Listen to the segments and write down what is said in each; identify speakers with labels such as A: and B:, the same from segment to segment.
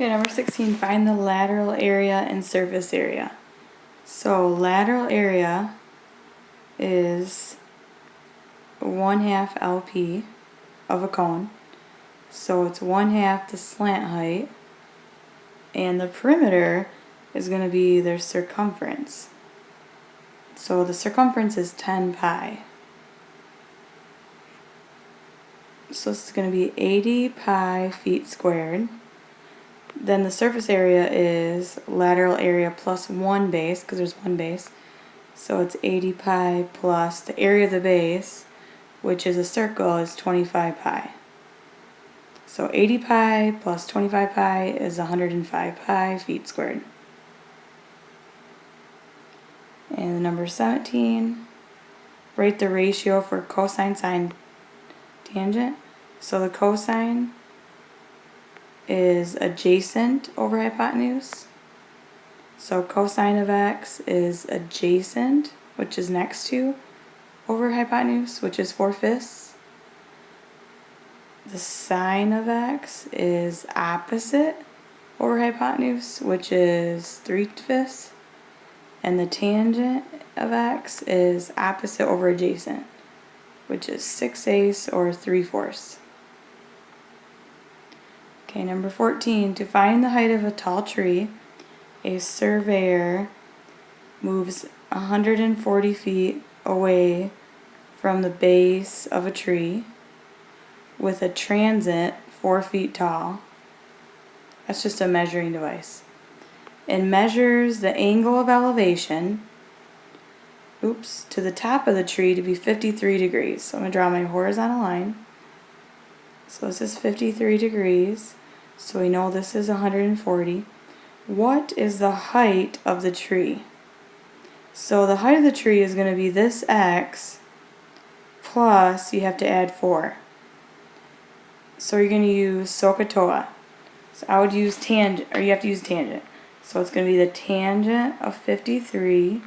A: Okay, number 16, find the lateral area and surface area. So lateral area is 1/2 LP of a cone. So it's 1/2 the slant height, and the perimeter is going to be their circumference. So the circumference is 10 pi. So this is going to be 80 pi feet squared. Then the surface area is lateral area plus one base, because there's one base. So it's 80 pi plus the area of the base, which is a circle, is 25 pi. So 80 pi plus 25 pi is 105 pi feet squared. And number 17, write the ratio for cosine, sine, tangent. So the cosine is adjacent over hypotenuse. So cosine of x is adjacent, which is next to, over hypotenuse, which is 4/5. The sine of x is opposite over hypotenuse, which is 3/5. And the tangent of x is opposite over adjacent, which is 6/8 or 3/4. Okay, number 14, to find the height of a tall tree, a surveyor moves 140 feet away from the base of a tree with a transit 4 feet tall. That's just a measuring device. And measures the angle of elevation, to the top of the tree to be 53 degrees. So I'm going to draw my horizontal line. So this is 53 degrees. So we know this is 140. What is the height of the tree? So the height of the tree is going to be this x plus, you have to add 4. So you're going to use SOHCAHTOA. So I would use tangent, or you have to use tangent. So it's going to be the tangent of 53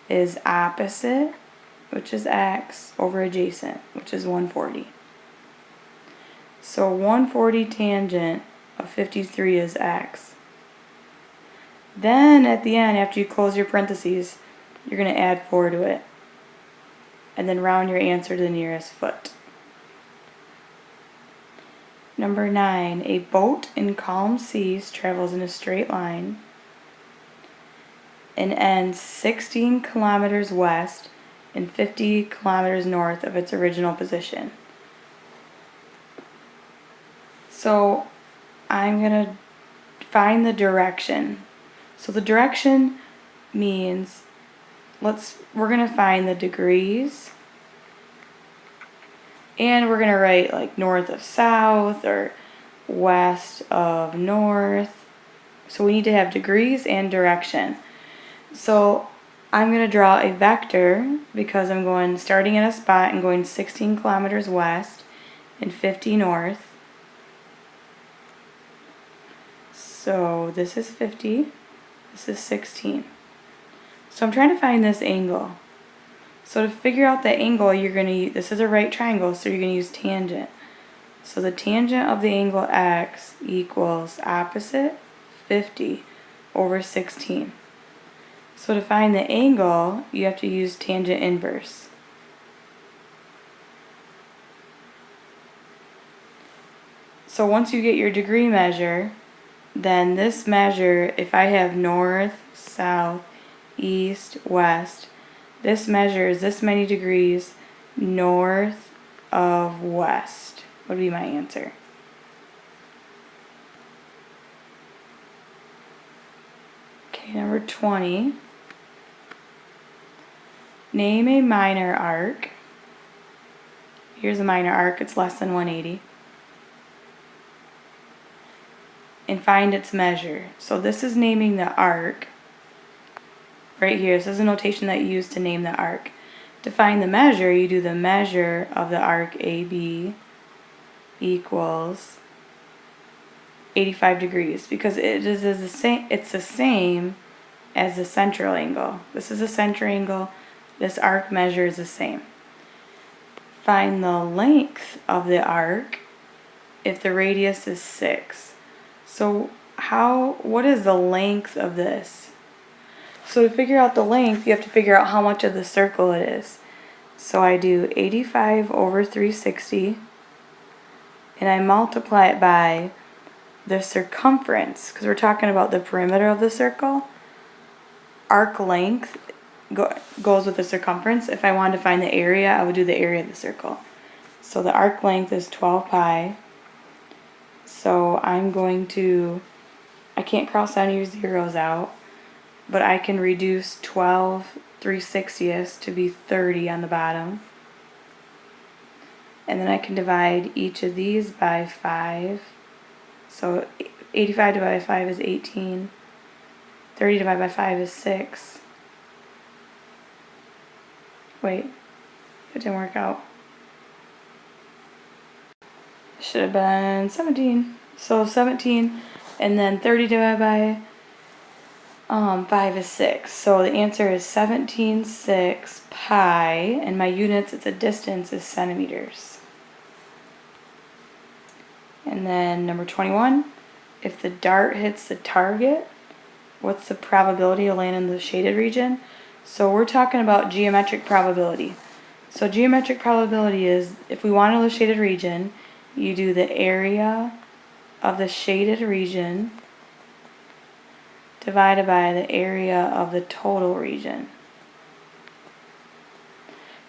A: is opposite, which is x, over adjacent, which is 140. So 140 tangent of 53 is x. Then at the end, after you close your parentheses, you're going to add 4 to it. And then round your answer to the nearest foot. Number 9, a boat in calm seas travels in a straight line and ends 16 kilometers west and 50 kilometers north of its original position. So I'm going to find the direction. So the direction means we're going to find the degrees, and we're going to write like north of south or west of north. So we need to have degrees and direction. So I'm going to draw a vector because I'm starting at a spot and going 16 kilometers west and 50 north. So this is 50, this is 16. So I'm trying to find this angle. So to figure out the angle, you're going to use, this is a right triangle, so you're going to use tangent. So the tangent of the angle x equals opposite 50 over 16. So to find the angle, you have to use tangent inverse. So once you get your degree measure, then this measure, if I have north, south, east, west, this measure is this many degrees north of west, would be my answer. Okay, number 20. Name a minor arc. Here's a minor arc, it's less than 180. And find its measure. So this is naming the arc. Right here, this is a notation that you use to name the arc. To find the measure, you do the measure of the arc AB equals 85 degrees, because it's the same as the central angle. This is a center angle. This arc measure is the same. Find the length of the arc if the radius is 6. So what is the length of this? So to figure out the length, you have to figure out how much of the circle it is. So I do 85 over 360, and I multiply it by the circumference, because we're talking about the perimeter of the circle. Arc length goes with the circumference. If I wanted to find the area, I would do the area of the circle. So the arc length is 12 pi. So I'm going to, I can't cross any zeros out, but I can reduce 12 3/60ths to be 30 on the bottom. And then I can divide each of these by 5. So 85 divided by 5 is 18. 30 divided by 5 is 6. Wait, it didn't work out. It should have been 17. So 17, and then 30 divided by 5 is 6. So the answer is 17.6 pi, and my units, it's a distance, is centimeters. And then number 21, if the dart hits the target, what's the probability of landing in the shaded region? So we're talking about geometric probability. So geometric probability is, if we want to know the shaded region, you do the area of the shaded region divided by the area of the total region.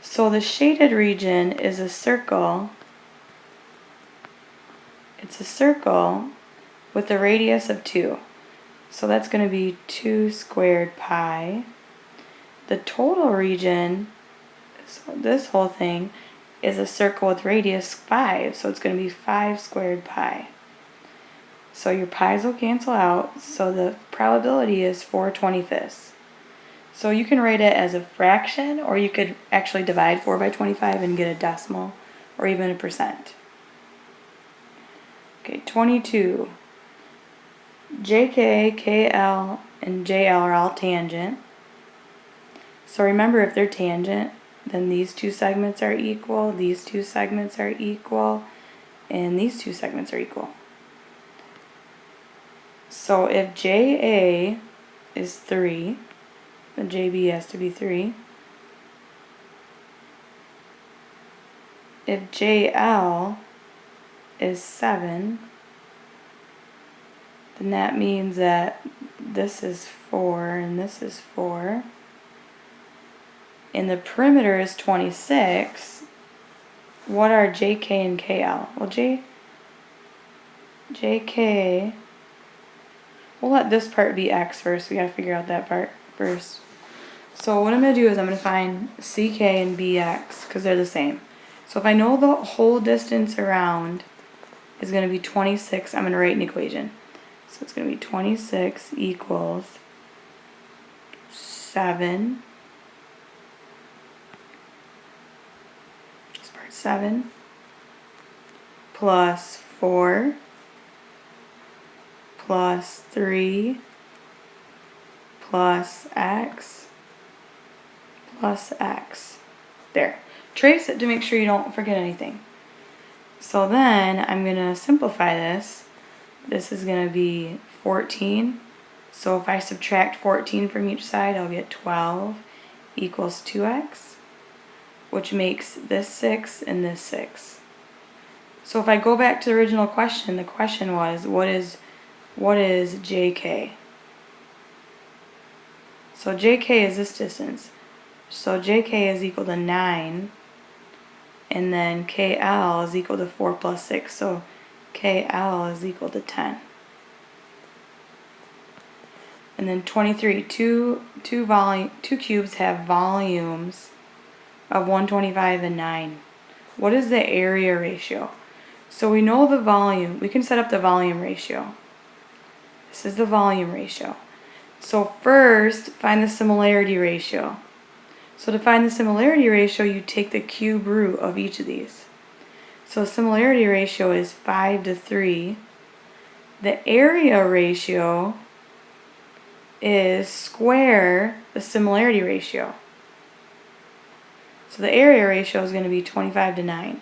A: So the shaded region is a circle. It's a circle with a radius of 2. So that's going to be 2 squared pi. The total region, so this whole thing, is a circle with radius 5. So it's going to be 5 squared pi. So your pi's will cancel out. So the probability is 4/25. So you can write it as a fraction, or you could actually divide 4 by 25 and get a decimal, or even a percent. Okay, 22. JK, KL, and JL are all tangent. So remember, if they're tangent, then these two segments are equal, these two segments are equal, and these two segments are equal. So if JA is 3, then JB has to be 3. If JL is 7, then that means that this is 4 and this is 4. And the perimeter is 26. What are JK and KL? Well, JK, we'll let this part be X first. We gotta figure out that part first. So what I'm gonna do is I'm gonna find CK and BX because they're the same. So if I know the whole distance around is gonna be 26, I'm gonna write an equation. So it's gonna be 26 equals 7. 7 plus 4 plus 3 plus x plus x. There. Trace it to make sure you don't forget anything. So then I'm going to simplify this. This is going to be 14. So if I subtract 14 from each side, I'll get 12 equals 2x. Which makes this 6 and this 6. So if I go back to the original question, the question was, what is JK? So JK is this distance. So JK is equal to 9, and then KL is equal to 4 plus 6. So KL is equal to 10. And then 23, two cubes have volumes of 125 and 9. What is the area ratio? So we know the volume. We can set up the volume ratio. This is the volume ratio. So first, find the similarity ratio. So to find the similarity ratio, you take the cube root of each of these. So similarity ratio is 5 to 3. The area ratio is square the similarity ratio. So the area ratio is going to be 25 to 9.